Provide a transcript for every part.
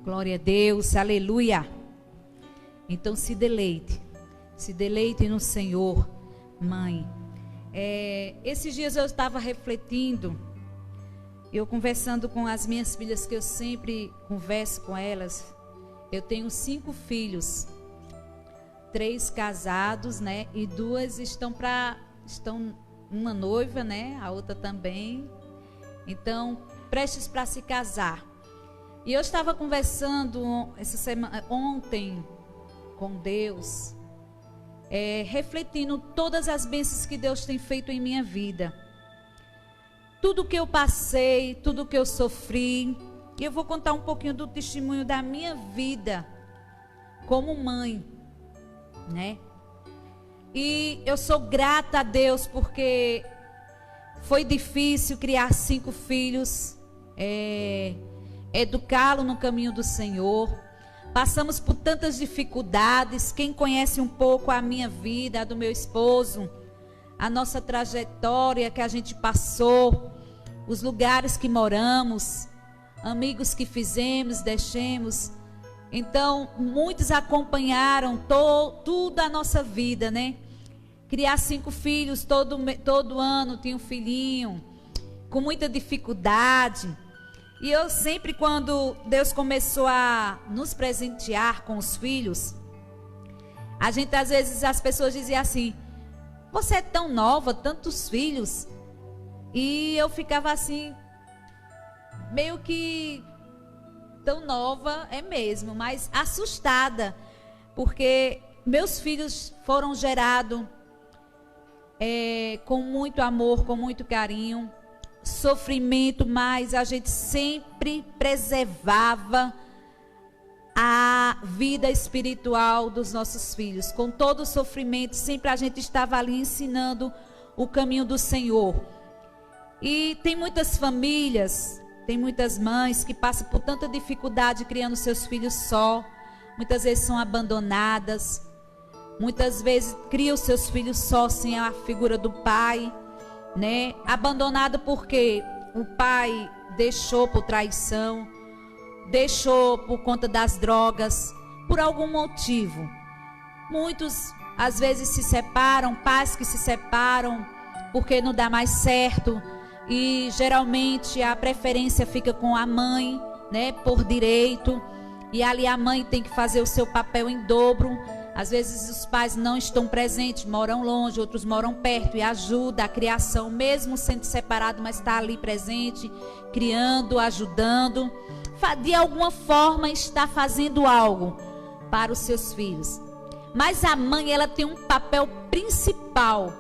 Glória a Deus, aleluia. Então se deleite no Senhor, mãe. Esses dias eu estava refletindo, eu conversando com as minhas filhas, que eu sempre converso com elas. Eu tenho 5 filhos, 3 casados, né? E 2 estão uma noiva, né? A outra também. Então, prestes para se casar. E eu estava conversando ontem com Deus, refletindo todas as bênçãos que Deus tem feito em minha vida. Tudo que eu passei, tudo que eu sofri. E eu vou contar um pouquinho do testemunho da minha vida como mãe, né? E eu sou grata a Deus porque foi difícil criar 5 filhos, educá-lo no caminho do Senhor. Passamos por tantas dificuldades. Quem conhece um pouco a minha vida, a do meu esposo, a nossa trajetória que a gente passou, os lugares que moramos, amigos que fizemos, deixamos. Então, muitos acompanharam tudo a nossa vida, né? Criar 5 filhos, todo ano tinha um filhinho, com muita dificuldade. E eu sempre, quando Deus começou a nos presentear com os filhos, a gente, às vezes, as pessoas diziam assim: você é tão nova, tantos filhos. E eu ficava assim, meio que tão nova, é mesmo, mas assustada, porque meus filhos foram gerados com muito amor, com muito carinho, sofrimento, mas a gente sempre preservava a vida espiritual dos nossos filhos. Com todo o sofrimento, sempre a gente estava ali ensinando o caminho do Senhor. E tem muitas famílias, tem muitas mães que passam por tanta dificuldade criando seus filhos só. Muitas vezes são abandonadas, muitas vezes criam seus filhos só, sem a figura do pai, né? Abandonado porque o pai deixou por traição, deixou por conta das drogas, por algum motivo. Muitos às vezes se separam, pais que se separam porque não dá mais certo, e geralmente a preferência fica com a mãe, né, por direito, e ali a mãe tem que fazer o seu papel em dobro. Às vezes os pais não estão presentes, moram longe, outros moram perto, e ajuda a criação, mesmo sendo separado, mas está ali presente, criando, ajudando, de alguma forma está fazendo algo para os seus filhos. Mas a mãe, ela tem um papel principal,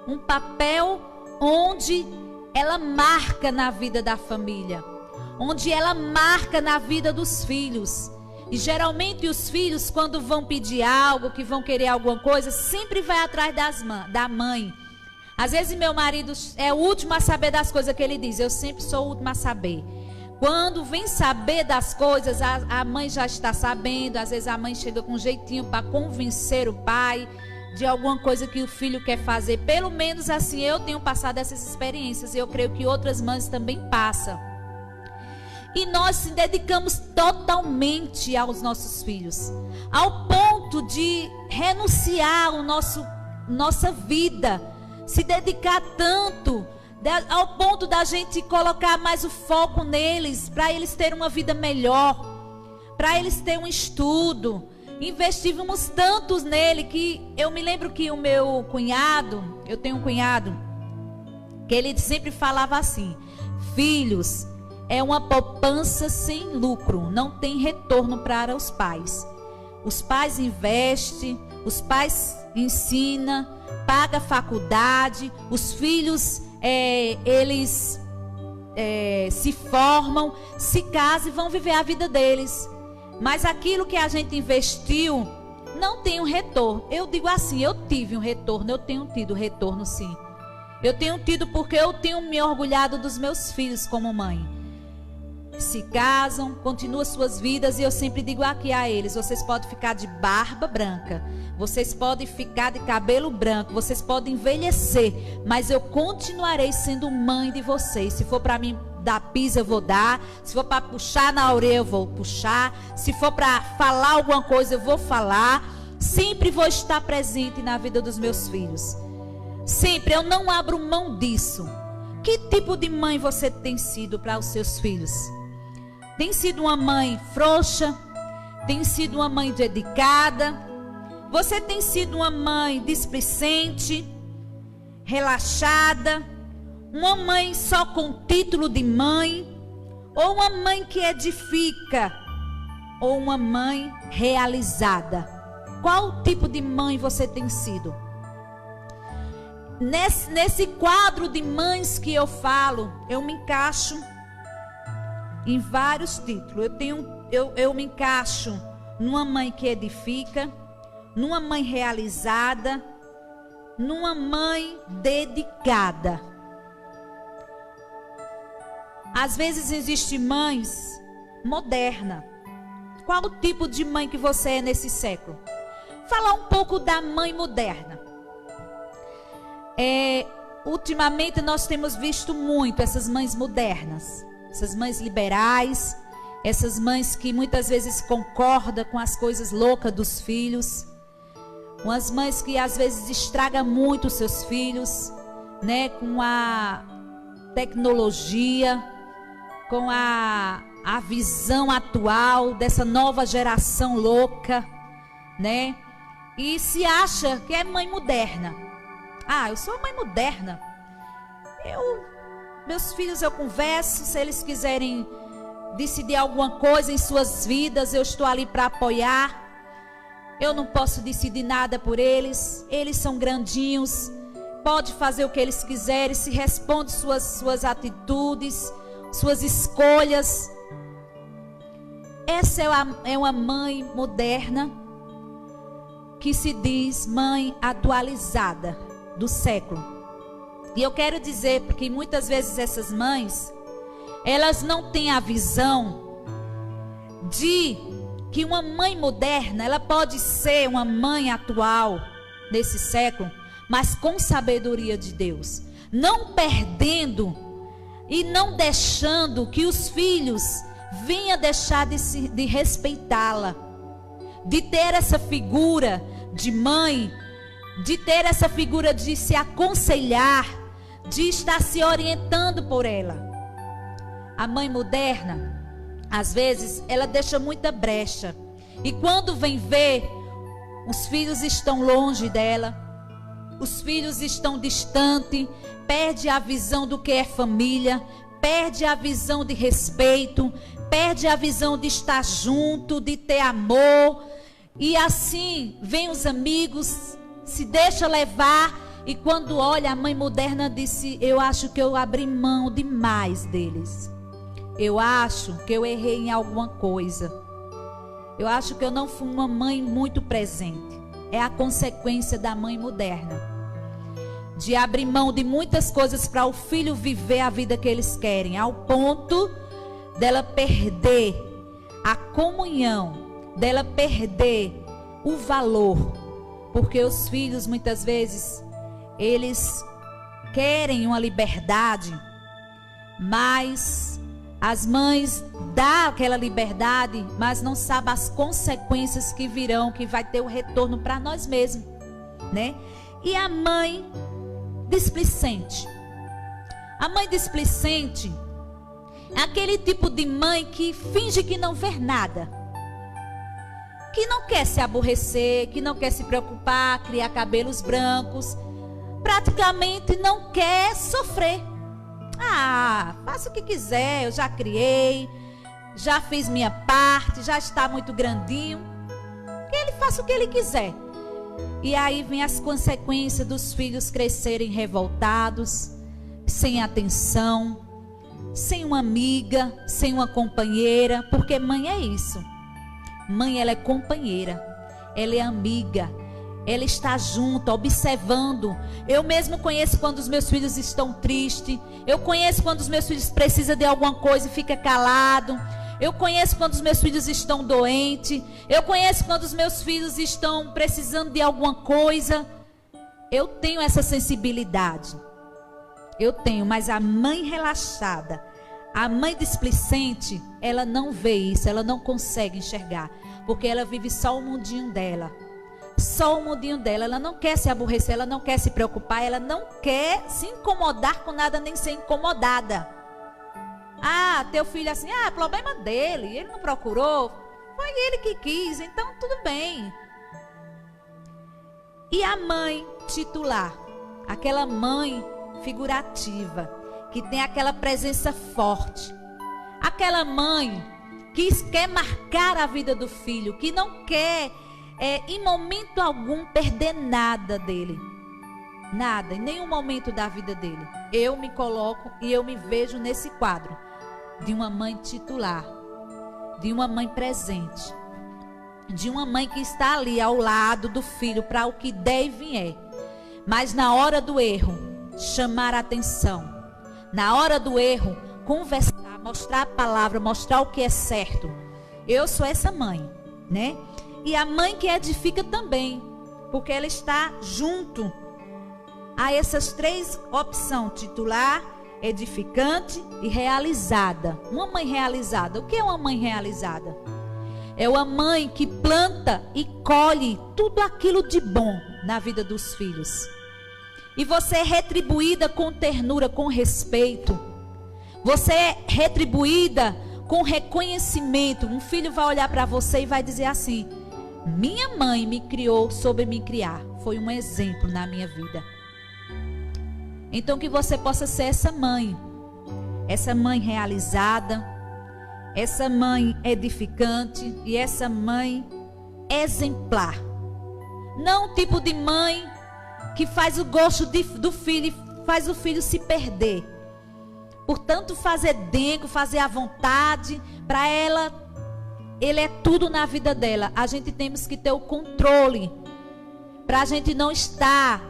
um papel onde ela marca na vida da família, onde ela marca na vida dos filhos. E geralmente os filhos, quando vão pedir algo, que vão querer alguma coisa, sempre vai atrás da mãe. Às vezes meu marido é o último a saber das coisas, que ele diz: eu sempre sou o último a saber. Quando vem saber das coisas, a mãe já está sabendo. Às vezes a mãe chega com um jeitinho para convencer o pai de alguma coisa que o filho quer fazer. Pelo menos assim eu tenho passado essas experiências, e eu creio que outras mães também passam. E nós se dedicamos totalmente aos nossos filhos, ao ponto de renunciar nossa vida, se dedicar tanto, ao ponto da gente colocar mais o foco neles, para eles terem uma vida melhor, para eles terem um estudo. Investimos tantos nele que eu me lembro que o meu cunhado, eu tenho um cunhado, que ele sempre falava assim: filhos é uma poupança sem lucro, não tem retorno para os pais. Os pais investem, os pais ensinam, pagam a faculdade, os filhos eles se formam, se casam e vão viver a vida deles. Mas aquilo que a gente investiu não tem um retorno. Eu digo assim, eu tive um retorno, eu tenho tido retorno sim. Eu tenho tido porque eu tenho me orgulhado dos meus filhos como mãe. Se casam, continuam suas vidas, e eu sempre digo aqui a eles: vocês podem ficar de barba branca, vocês podem ficar de cabelo branco, vocês podem envelhecer, mas eu continuarei sendo mãe de vocês. Se for para mim dar pisa, eu vou dar. Se for para puxar na orelha, eu vou puxar. Se for para falar alguma coisa, eu vou falar. Sempre vou estar presente na vida dos meus filhos. Sempre, eu não abro mão disso. Que tipo de mãe você tem sido para os seus filhos? Tem sido uma mãe frouxa? Tem sido uma mãe dedicada? Você tem sido uma mãe displicente, relaxada? Uma mãe só com título de mãe? Ou uma mãe que edifica? Ou uma mãe realizada? Qual tipo de mãe você tem sido? Nesse quadro de mães que eu falo, eu me encaixo em vários títulos. Eu me encaixo numa mãe que edifica, numa mãe realizada, numa mãe dedicada. Às vezes existem mães modernas. Qual o tipo de mãe que você é nesse século? Falar um pouco da mãe moderna. Ultimamente nós temos visto muito essas mães modernas, essas mães liberais, essas mães que muitas vezes concordam com as coisas loucas dos filhos, umas mães que às vezes estragam muito os seus filhos, né, com a tecnologia, com a visão atual dessa nova geração louca, né, e se acha que é mãe moderna. Eu sou uma mãe moderna. Meus filhos eu converso, se eles quiserem decidir alguma coisa em suas vidas, eu estou ali para apoiar. Eu não posso decidir nada por eles. Eles são grandinhos, pode fazer o que eles quiserem, se responde suas atitudes, suas escolhas. Essa é uma mãe moderna que se diz mãe atualizada do século. E eu quero dizer, porque muitas vezes essas mães, elas não têm a visão de que uma mãe moderna, ela pode ser uma mãe atual nesse século, mas com sabedoria de Deus, não perdendo e não deixando que os filhos venham deixar de respeitá-la, de ter essa figura de mãe, de ter essa figura de se aconselhar, de estar se orientando por ela. A mãe moderna, às vezes, ela deixa muita brecha. E quando vem ver, os filhos estão longe dela, os filhos estão distantes, perde a visão do que é família, perde a visão de respeito, perde a visão de estar junto, de ter amor. E assim, vem os amigos, se deixa levar, e quando olha, a mãe moderna disse: eu acho que eu abri mão demais deles. Eu acho que eu errei em alguma coisa. Eu acho que eu não fui uma mãe muito presente. É a consequência da mãe moderna, de abrir mão de muitas coisas para o filho viver a vida que eles querem, ao ponto dela perder a comunhão, dela perder o valor. Porque os filhos, muitas vezes, eles querem uma liberdade, mas as mães dão aquela liberdade, mas não sabem as consequências que virão, que vai ter o retorno para nós mesmos, né? E a mãe displicente. A mãe displicente é aquele tipo de mãe que finge que não vê nada, que não quer se aborrecer, que não quer se preocupar, criar cabelos brancos, praticamente não quer sofrer. Faça o que quiser, eu já criei, já fiz minha parte, já está muito grandinho, que ele faça o que ele quiser. E aí vem as consequências dos filhos crescerem revoltados, sem atenção, sem uma amiga, sem uma companheira, porque mãe é isso. Mãe, ela é companheira, ela é amiga, ela está junto, observando. Eu mesmo conheço quando os meus filhos estão tristes. Eu conheço quando os meus filhos precisam de alguma coisa e fica calado. Eu conheço quando os meus filhos estão doentes. Eu conheço quando os meus filhos estão precisando de alguma coisa. Eu tenho essa sensibilidade. Eu tenho, mas a mãe relaxada, A mãe displicente, ela não vê isso, ela não consegue enxergar, porque ela vive só o mundinho dela. Só o mundinho dela, ela não quer se aborrecer, ela não quer se preocupar, ela não quer se incomodar com nada, nem ser incomodada. Ah, teu filho assim, problema dele, ele não procurou, foi ele que quis, então tudo bem. E a mãe titular, aquela mãe figurativa, que tem aquela presença forte, aquela mãe que quer marcar a vida do filho, que não quer em momento algum perder nada dele, nada, em nenhum momento da vida dele. Eu me coloco e eu me vejo nesse quadro de uma mãe titular, de uma mãe presente, de uma mãe que está ali ao lado do filho para o que der e vier, mas na hora do erro, chamar a atenção, na hora do erro, conversar, mostrar a palavra, mostrar o que é certo. Eu sou essa mãe, né? E a mãe que edifica também, porque ela está junto a essas três opções: titular, edificante e realizada. Uma mãe realizada. O que é uma mãe realizada? É uma mãe que planta e colhe tudo aquilo de bom na vida dos filhos. E você é retribuída com ternura, com respeito. Você é retribuída com reconhecimento. Um filho vai olhar para você e vai dizer assim: minha mãe me criou, soube me criar. Foi um exemplo na minha vida. Então que você possa ser essa mãe realizada, essa mãe edificante e essa mãe exemplar. Não o tipo de mãe que faz o gosto do filho e faz o filho se perder. Portanto, fazer dengo, fazer à vontade, para ela, ele é tudo na vida dela. A gente temos que ter o controle, para a gente não estar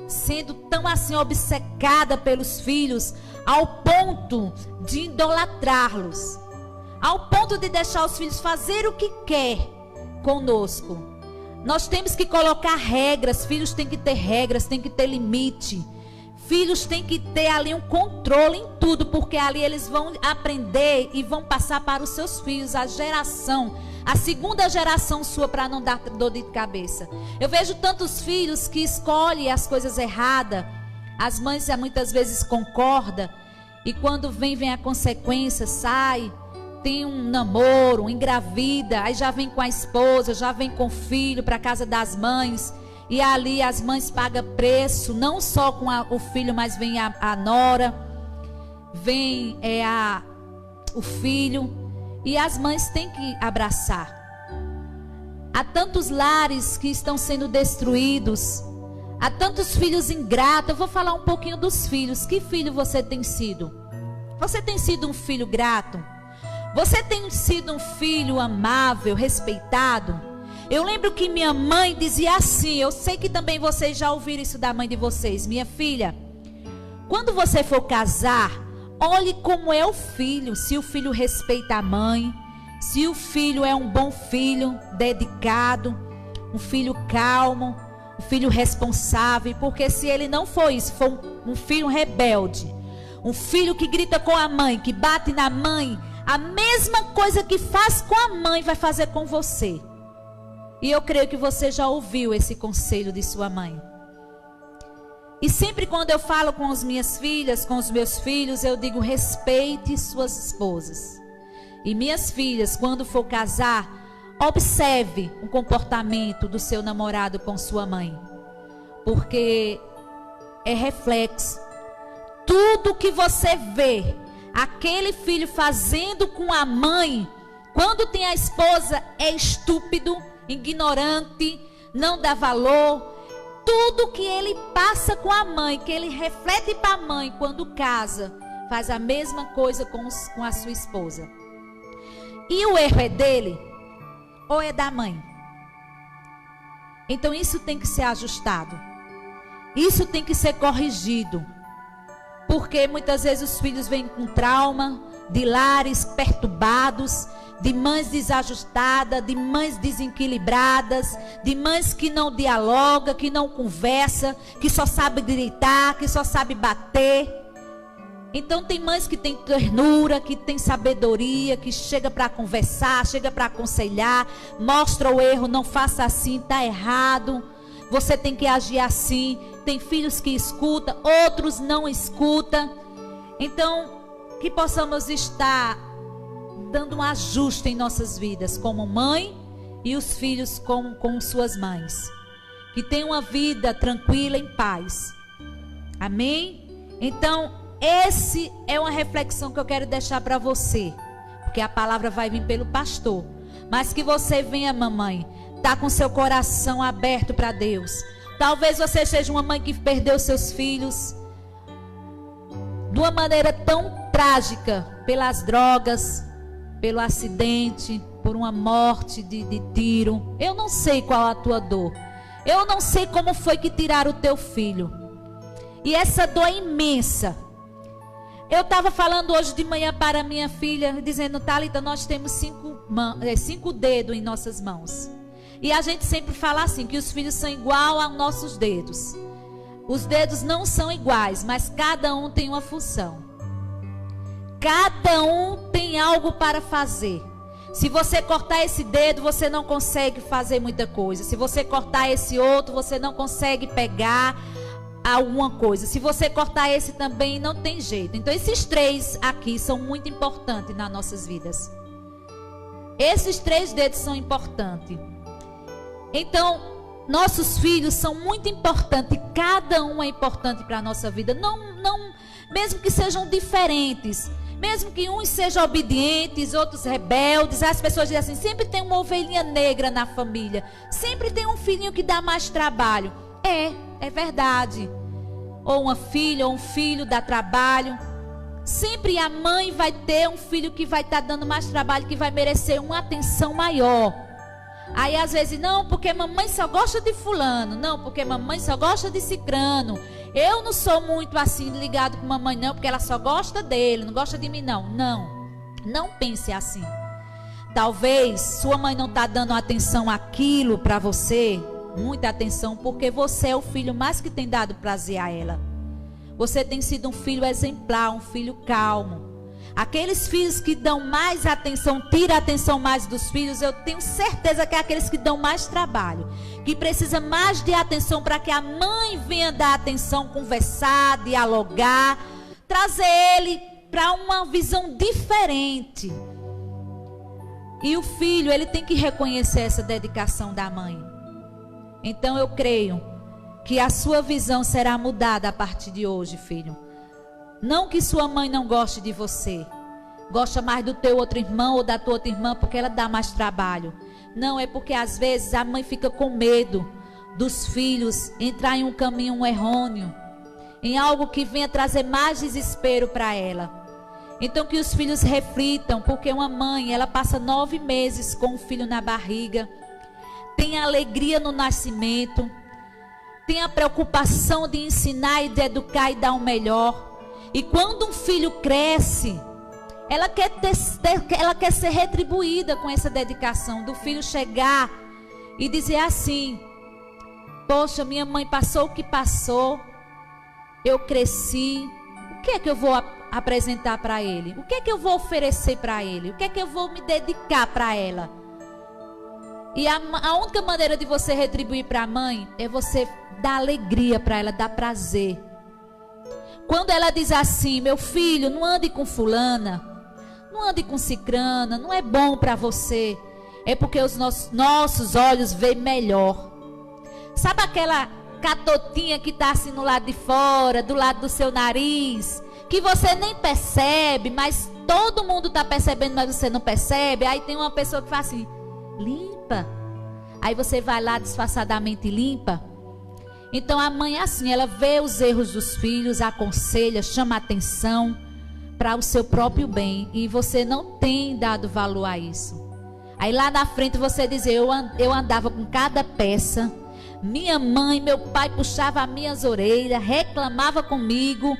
sendo tão assim obcecada pelos filhos, ao ponto de idolatrá-los, ao ponto de deixar os filhos fazer o que quer conosco. Nós temos que colocar regras. Filhos têm que ter regras, têm que ter limite. Filhos têm que ter ali um controle em tudo, porque ali eles vão aprender e vão passar para os seus filhos a segunda geração sua, para não dar dor de cabeça. Eu vejo tantos filhos que escolhem as coisas erradas. As mães muitas vezes concordam, e quando vem a consequência, sai, tem um namoro, engravida, aí já vem com a esposa, já vem com o filho para a casa das mães, e ali as mães pagam preço, não só com o filho, mas vem a nora, vem o filho, e as mães têm que abraçar. Há tantos lares que estão sendo destruídos, há tantos filhos ingratos. Eu vou falar um pouquinho dos filhos. Que filho você tem sido? Você tem sido um filho grato? Você tem sido um filho amável, respeitado? Eu lembro que minha mãe dizia assim, eu sei que também vocês já ouviram isso da mãe de vocês: minha filha, quando você for casar, olhe como é o filho, se o filho respeita a mãe, se o filho é um bom filho, dedicado, um filho calmo, um filho responsável. Porque se ele não for isso, for um filho rebelde, um filho que grita com a mãe, que bate na mãe, a mesma coisa que faz com a mãe vai fazer com você. E eu creio que você já ouviu esse conselho de sua mãe. E sempre quando eu falo com as minhas filhas, com os meus filhos, eu digo: respeite suas esposas. E minhas filhas, quando for casar, observe o comportamento do seu namorado com sua mãe. Porque é reflexo. Tudo que você vê aquele filho fazendo com a mãe, quando tem a esposa, é estúpido, ignorante, não dá valor. Tudo que ele passa com a mãe, que ele reflete para a mãe quando casa, faz a mesma coisa com a sua esposa. E o erro é dele ou é da mãe? Então isso tem que ser ajustado. Isso tem que ser corrigido. Porque muitas vezes os filhos vêm com trauma, de lares perturbados, de mães desajustadas, de mães desequilibradas, de mães que não dialogam, que não conversam, que só sabe gritar, que só sabe bater. Então tem mães que têm ternura, que têm sabedoria, que chega para conversar, chega para aconselhar, mostra o erro, não faça assim, está errado, você tem que agir assim. Tem filhos que escutam, outros não escutam. Então, que possamos estar dando um ajuste em nossas vidas, como mãe e os filhos com suas mães. Que tenham uma vida tranquila, em paz. Amém? Então, esse é uma reflexão que eu quero deixar para você, porque a palavra vai vir pelo pastor, mas que você venha, mamãe, tá com seu coração aberto para Deus. Talvez você seja uma mãe que perdeu seus filhos de uma maneira tão trágica, pelas drogas, pelo acidente, por uma morte de tiro. Eu não sei qual a tua dor, eu não sei como foi que tiraram o teu filho, e essa dor é imensa. Eu estava falando hoje de manhã para minha filha, dizendo: Thalita, nós temos 5 dedos em nossas mãos. E a gente sempre fala assim, que os filhos são igual aos nossos dedos. Os dedos não são iguais, mas cada um tem uma função. Cada um tem algo para fazer. Se você cortar esse dedo, você não consegue fazer muita coisa. Se você cortar esse outro, você não consegue pegar alguma coisa. Se você cortar esse também, não tem jeito. Então esses 3 aqui são muito importantes nas nossas vidas. Esses 3 dedos são importantes. Então nossos filhos são muito importantes. Cada um é importante para a nossa vida. Não, mesmo que sejam diferentes, mesmo que uns sejam obedientes, outros rebeldes. As pessoas dizem assim: sempre tem uma ovelhinha negra na família, sempre tem um filhinho que dá mais trabalho. É verdade. Ou uma filha ou um filho dá trabalho. Sempre a mãe vai ter um filho que vai estar dando mais trabalho, que vai merecer uma atenção maior. Aí às vezes: não, porque mamãe só gosta de fulano, não, porque mamãe só gosta de cicrano. Eu não sou muito assim ligado com mamãe não, porque ela só gosta dele, não gosta de mim não. Não pense assim. Talvez sua mãe não está dando atenção àquilo para você, muita atenção, porque você é o filho mais que tem dado prazer a ela. Você tem sido um filho exemplar, um filho calmo. Aqueles filhos que dão mais atenção, tira a atenção mais dos filhos, eu tenho certeza que é aqueles que dão mais trabalho, que precisa mais de atenção para que a mãe venha dar atenção, conversar, dialogar, trazer ele para uma visão diferente. E o filho, ele tem que reconhecer essa dedicação da mãe. Então eu creio que a sua visão será mudada a partir de hoje, filho. Não que sua mãe não goste de você, gosta mais do teu outro irmão ou da tua outra irmã porque ela dá mais trabalho. Não, é porque às vezes a mãe fica com medo dos filhos entrar em um caminho errôneo, em algo que venha trazer mais desespero para ela. Então que os filhos reflitam, porque uma mãe, ela passa 9 meses com o filho na barriga, tem alegria no nascimento, tem a preocupação de ensinar e de educar e dar o melhor. E quando um filho cresce, ela quer ser retribuída com essa dedicação, do filho chegar e dizer assim: poxa, minha mãe passou o que passou, eu cresci, o que é que eu vou apresentar para ele? O que é que eu vou oferecer para ele? O que é que eu vou me dedicar para ela? E a única maneira de você retribuir para a mãe é você dar alegria para ela, dar prazer. Quando ela diz assim: meu filho, não ande com fulana, não ande com cicrana, não é bom para você, é porque os nossos olhos veem melhor. Sabe aquela catotinha que está assim no lado de fora, do lado do seu nariz, que você nem percebe, mas todo mundo está percebendo, mas você não percebe? Aí tem uma pessoa que fala assim: limpa. Aí você vai lá disfarçadamente e limpa. Então a mãe é assim, ela vê os erros dos filhos, aconselha, chama atenção para o seu próprio bem. E você não tem dado valor a isso. Aí lá na frente você diz: eu andava com cada peça, minha mãe, meu pai puxava as minhas orelhas, reclamava comigo,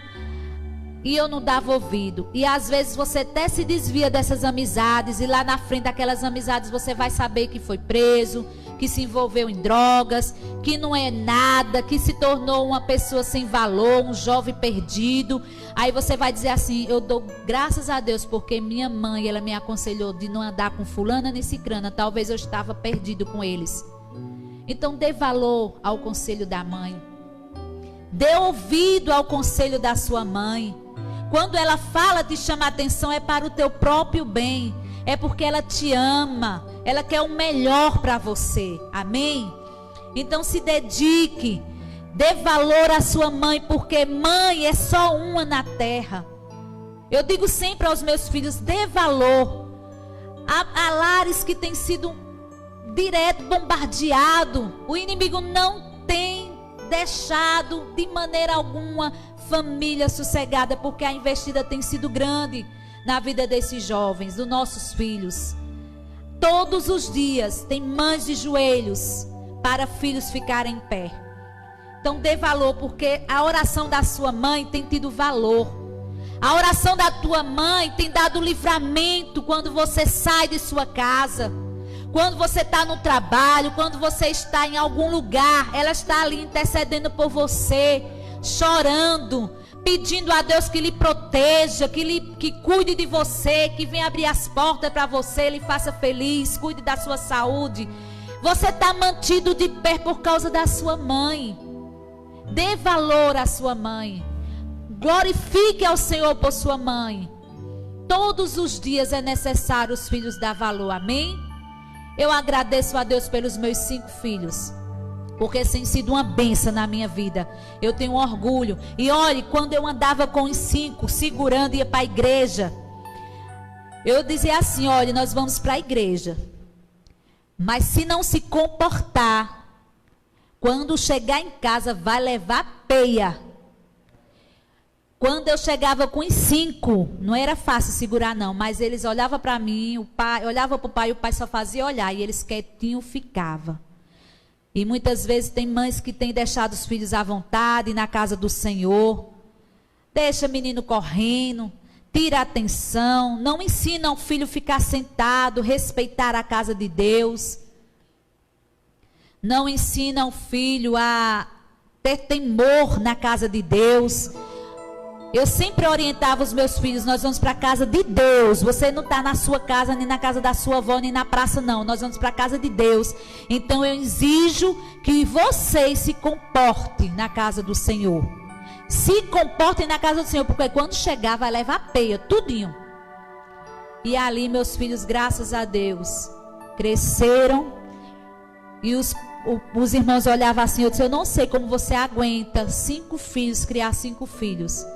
E eu não dava ouvido. E às vezes você até se desvia dessas amizades. E lá na frente daquelas amizades você vai saber que foi preso, que se envolveu em drogas, que não é nada, que se tornou uma pessoa sem valor, um jovem perdido. Aí você vai dizer assim: eu dou graças a Deus porque minha mãe, ela me aconselhou de não andar com fulana nem cicrana. Talvez eu estava perdido com eles. Então dê valor ao conselho da mãe. Dê ouvido ao conselho da sua mãe. Quando ela fala, te chama a atenção, é para o teu próprio bem. É porque ela te ama. Ela quer o melhor para você. Amém? Então se dedique. Dê valor à sua mãe, porque mãe é só uma na terra. Eu digo sempre aos meus filhos: dê valor. Há lares que têm sido direto bombardeado. O inimigo não tem deixado de maneira alguma família sossegada, porque a investida tem sido grande na vida desses jovens, dos nossos filhos. Todos os dias tem mães de joelhos para filhos ficarem em pé. Então dê valor, porque a oração da sua mãe tem tido valor. A oração da tua mãe tem dado livramento quando você sai de sua casa, quando você está no trabalho, quando você está em algum lugar. Ela está ali intercedendo por você, chorando, pedindo a Deus que lhe proteja, que cuide de você, que venha abrir as portas para você, lhe faça feliz, cuide da sua saúde. Você está mantido de pé por causa da sua mãe. Dê valor à sua mãe. Glorifique ao Senhor por sua mãe. Todos os dias é necessário os filhos dar valor. Amém? Eu agradeço a Deus pelos meus 5 filhos, porque tem sido uma bênção na minha vida. Eu tenho orgulho. E olhe, quando eu andava com os 5, segurando, ia para a igreja, eu dizia assim: olha, nós vamos para a igreja, mas se não se comportar, quando chegar em casa vai levar peia. Quando eu chegava com os 5, não era fácil segurar não, mas eles olhavam para mim, o pai olhava para o pai, e o pai só fazia olhar, e eles quietinho ficavam. E muitas vezes tem mães que têm deixado os filhos à vontade na casa do Senhor. Deixa menino correndo, tira a atenção, não ensina o filho a ficar sentado, respeitar a casa de Deus. Não ensina o filho a ter temor na casa de Deus. Eu sempre orientava os meus filhos: nós vamos para a casa de Deus. Você não está na sua casa, nem na casa da sua avó, nem na praça, não. Nós vamos para a casa de Deus. Então eu exijo que vocês se comportem na casa do Senhor. Se comportem na casa do Senhor, porque quando chegar vai levar peia, tudinho. E ali meus filhos, graças a Deus, cresceram. E os irmãos olhavam assim, eu disse: eu não sei como você aguenta 5 filhos, criar 5 filhos.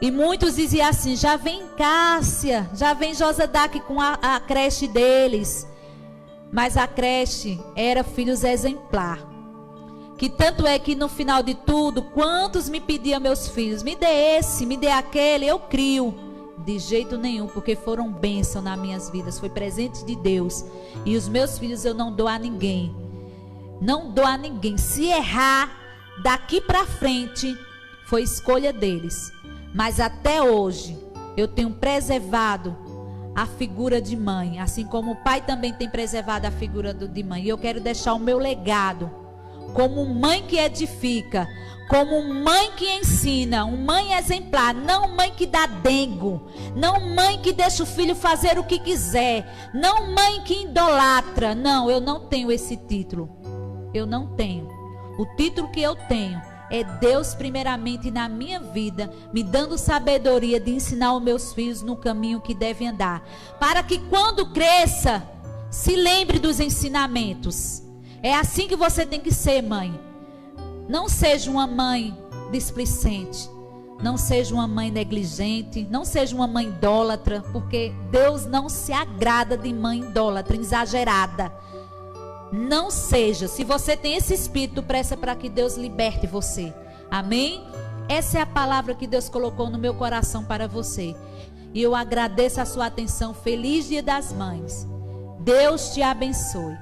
E muitos diziam assim: já vem Cássia, já vem Josedac com a creche deles. Mas a creche era filhos exemplar. Que tanto é que no final de tudo, quantos me pediam meus filhos: me dê esse, me dê aquele, eu crio. De jeito nenhum, porque foram bênção nas minhas vidas, foi presente de Deus. E os meus filhos eu não dou a ninguém. Não dou a ninguém. Se errar, daqui para frente, foi escolha deles. Mas até hoje, eu tenho preservado a figura de mãe, assim como o pai também tem preservado a figura de mãe. E eu quero deixar o meu legado como mãe que edifica, como mãe que ensina, uma mãe exemplar, não mãe que dá dengo, não mãe que deixa o filho fazer o que quiser, não mãe que idolatra. Não, eu não tenho esse título. Eu não tenho. O título que eu tenho é Deus primeiramente na minha vida, me dando sabedoria de ensinar os meus filhos no caminho que devem andar, para que quando cresça, se lembre dos ensinamentos. É assim que você tem que ser, mãe. Não seja uma mãe displicente, não seja uma mãe negligente, não seja uma mãe idólatra, porque Deus não se agrada de mãe idólatra, exagerada. Não seja. Se você tem esse espírito, peça para que Deus liberte você. Amém? Essa é a palavra que Deus colocou no meu coração para você. E eu agradeço a sua atenção. Feliz Dia das Mães. Deus te abençoe.